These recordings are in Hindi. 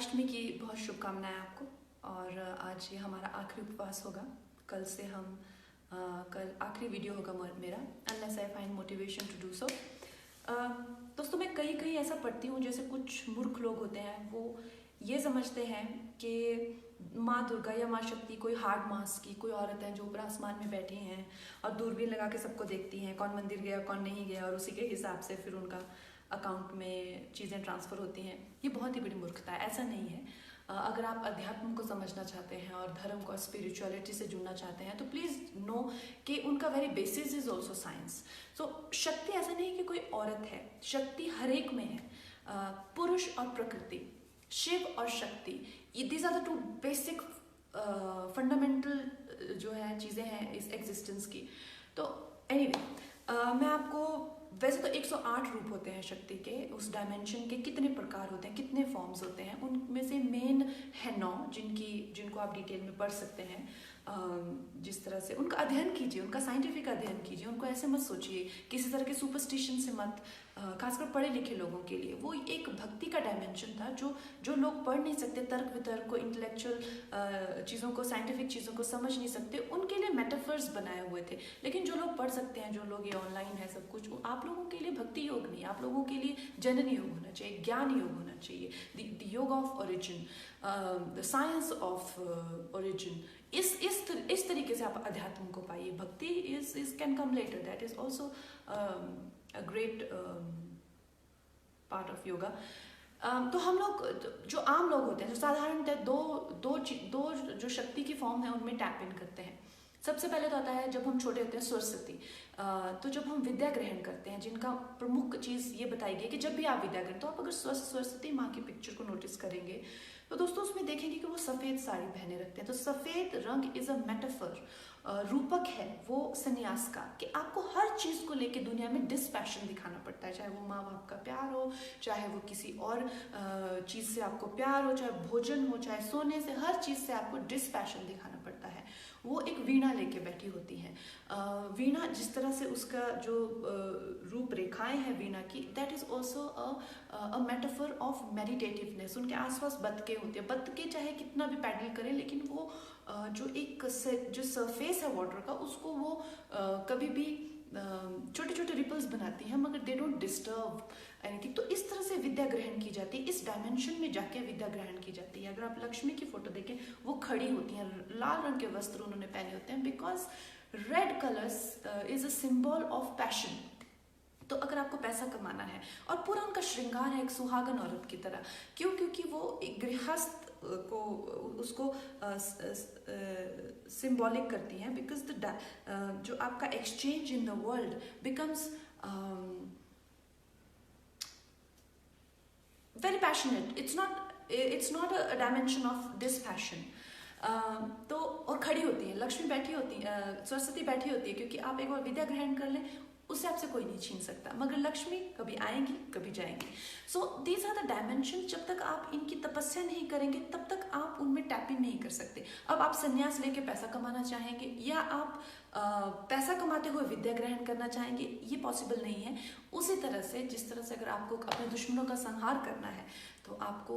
जन्माष्टमी की बहुत शुभकामनाएं आपको। और आज ये हमारा आखिरी उपवास होगा। कल से हम कल आखिरी वीडियो होगा मेरा, unless I find motivation to do so. दोस्तों, मैं कहीं ऐसा पढ़ती हूँ जैसे कुछ मूर्ख लोग होते हैं, वो ये समझते हैं कि माँ दुर्गा या माँ शक्ति कोई हार्ड मास की कोई औरत है जो ऊपर आसमान में बैठी हैं और दूरबीन लगा के सबको देखती हैं, कौन मंदिर गया कौन नहीं गया, और उसी के हिसाब से फिर उनका अकाउंट में चीज़ें ट्रांसफ़र होती हैं। ये बहुत ही बड़ी मूर्खता है, ऐसा नहीं है। अगर आप अध्यात्म को समझना चाहते हैं और धर्म को, स्पिरिचुअलिटी से जुड़ना चाहते हैं, तो प्लीज़ नो कि उनका very basis is also science. So शक्ति ऐसा नहीं कि कोई औरत है, शक्ति हर एक में है। पुरुष और प्रकृति, शिव और Shakti, these are the two basic fundamental जो है चीज़ें हैं इस एग्जिस्टेंस की। तो एनीवे मैं आपको, वैसे तो 108 रूप होते हैं शक्ति के, उस डायमेंशन के कितने प्रकार होते हैं, कितने फॉर्म्स होते हैं, उनमें से मेन है 9 जिनको आप डिटेल में पढ़ सकते हैं। जिस तरह से उनका अध्ययन कीजिए, उनका साइंटिफिक अध्ययन कीजिए, उनको ऐसे मत सोचिए, किसी तरह के सुपरस्टिशन से मत, खासकर पढ़े लिखे लोगों के लिए वो एक भक्ति का डायमेंशन था जो लोग पढ़ नहीं सकते, तर्क वितर्क को, इंटेलेक्चुअल चीज़ों को, साइंटिफिक चीज़ों को समझ नहीं सकते, उनके लिए मेटाफर्स बनाए हुए थे। लेकिन जो लोग पढ़ सकते हैं, जो लोग ये ऑनलाइन है सब कुछ, आप लोगों के लिए भक्ति योग नहीं, आप लोगों के लिए जनन योग होना चाहिए, ज्ञान योग होना चाहिए, द योग of origin, the science of origin. इस तरीके से आप अध्यात्म को पाइए। भक्ति is can come later, that is also a great part of yoga। तो हम लोग जो आम लोग होते हैं, जो साधारणतः दो जो शक्ति की फॉर्म है उनमें टैप इन करते हैं। सबसे पहले तो आता है जब हम छोटे होते हैं सरस्वती। तो जब हम विद्या ग्रहण करते हैं, जिनका प्रमुख चीज़ ये बताई गई कि जब भी आप विद्या ग्रहण, तो आप अगर सरस्वती माँ की पिक्चर को नोटिस करेंगे तो दोस्तों उसमें देखेंगे कि वो सफ़ेद साड़ी पहने रखते हैं। तो सफ़ेद रंग इज़ अ मेटाफर, रूपक है वो संन्यास का, कि आपको हर चीज़ को लेके दुनिया में डिस्पैशन दिखाना पड़ता है, चाहे वो माँ बाप का प्यार हो, चाहे वो किसी और चीज़ से आपको प्यार हो, चाहे भोजन हो, चाहे सोने से, हर चीज़ से आपको डिस्पैशन दिखाना पड़ता है। वो एक वीणा लेके बैठी होती है। वीणा जिस तरह से उसका जो रूपरेखाएं हैं वीणा की, that is also a metaphor of meditativeness. उनके आसपास बतके होते हैं, बतके चाहे कितना भी पैडल करें, लेकिन वो जो जो सरफेस है वाटर का, उसको वो कभी भी छोटे छोटे रिपल्स बनाती हैं, मगर दे डोंट डिस्टर्ब एनीथिंग। तो इस तरह से विद्या ग्रहण की जाती है, इस डायमेंशन में जाके विद्या ग्रहण की जाती है। अगर आप लक्ष्मी की फोटो देखें, वो खड़ी होती हैं, लाल रंग के वस्त्र उन्होंने पहने होते हैं, because red colours is a symbol of passion. तो अगर आपको पैसा कमाना है, और पूरा उनका श्रृंगार है एक सुहागन औरत की तरह, क्यों? क्योंकि वो एक गृहस्थ को उसको सिंबॉलिक करती हैं, बिकॉज जो आपका exchange in the world becomes very passionate. It's not a dimension of dispassion. तो और खड़ी होती है, लक्ष्मी बैठी होती है, सरस्वती बैठी होती है, क्योंकि आप एक बार विद्या ग्रहण कर लें, उससे आपसे कोई नहीं छीन सकता। मगर लक्ष्मी कभी आएंगी कभी जाएंगी। So these are the dimension. जब तक आप इनकी तपस्या नहीं करेंगे, तब तक आप उनमें टैप इन नहीं कर सकते। अब आप संन्यास लेके पैसा कमाना चाहेंगे, या आप पैसा कमाते हुए विद्या ग्रहण करना चाहेंगे, ये पॉसिबल नहीं है। उसी तरह से, जिस तरह से अगर आपको अपने दुश्मनों का संहार करना है, तो आपको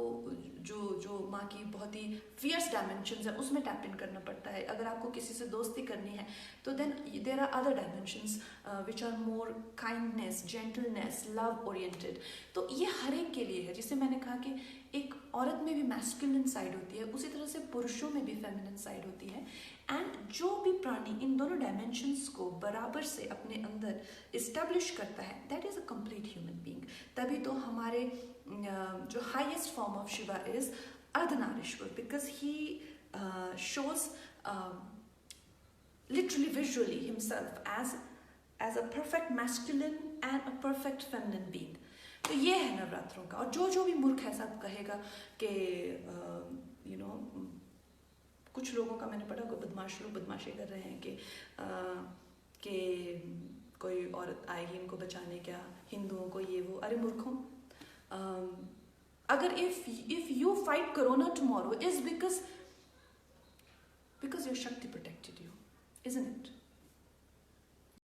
जो माँ की बहुत ही फियर्स डायमेंशंस है उसमें टैप इन करना पड़ता है। अगर आपको किसी से दोस्ती करनी है, तो then there are other dimensions which are more kindness, gentleness, love oriented. तो ये हर एक के लिए है। जिसे मैंने कहा कि एक औरत में भी मैस्कुलिन साइड होती है, उसी तरह से पुरुषों में भी फेमिनिन साइड होती है। एंड जो भी प्राणी इन दोनों डायमेंशंस को बराबर से अपने अंदर इस्टेब्लिश करता है, that is a complete human being. तभी तो हमारे जो highest form of Shiva is Ardhanarishvara, because he shows literally visually himself as a perfect masculine and a perfect feminine being। तो ये है नवरात्रों का। और जो भी मूर्ख है सब कहेगा कि कुछ लोगों का मैंने पढ़ा, कोई बदमाश लोग बदमाशी कर रहे हैं कि कोई औरत आएगी इनको बचाने, क्या हिंदुओं को, ये वो। अरे मूर्खों, अगर if you fight corona tomorrow is because your Shakti protected you, isn't it?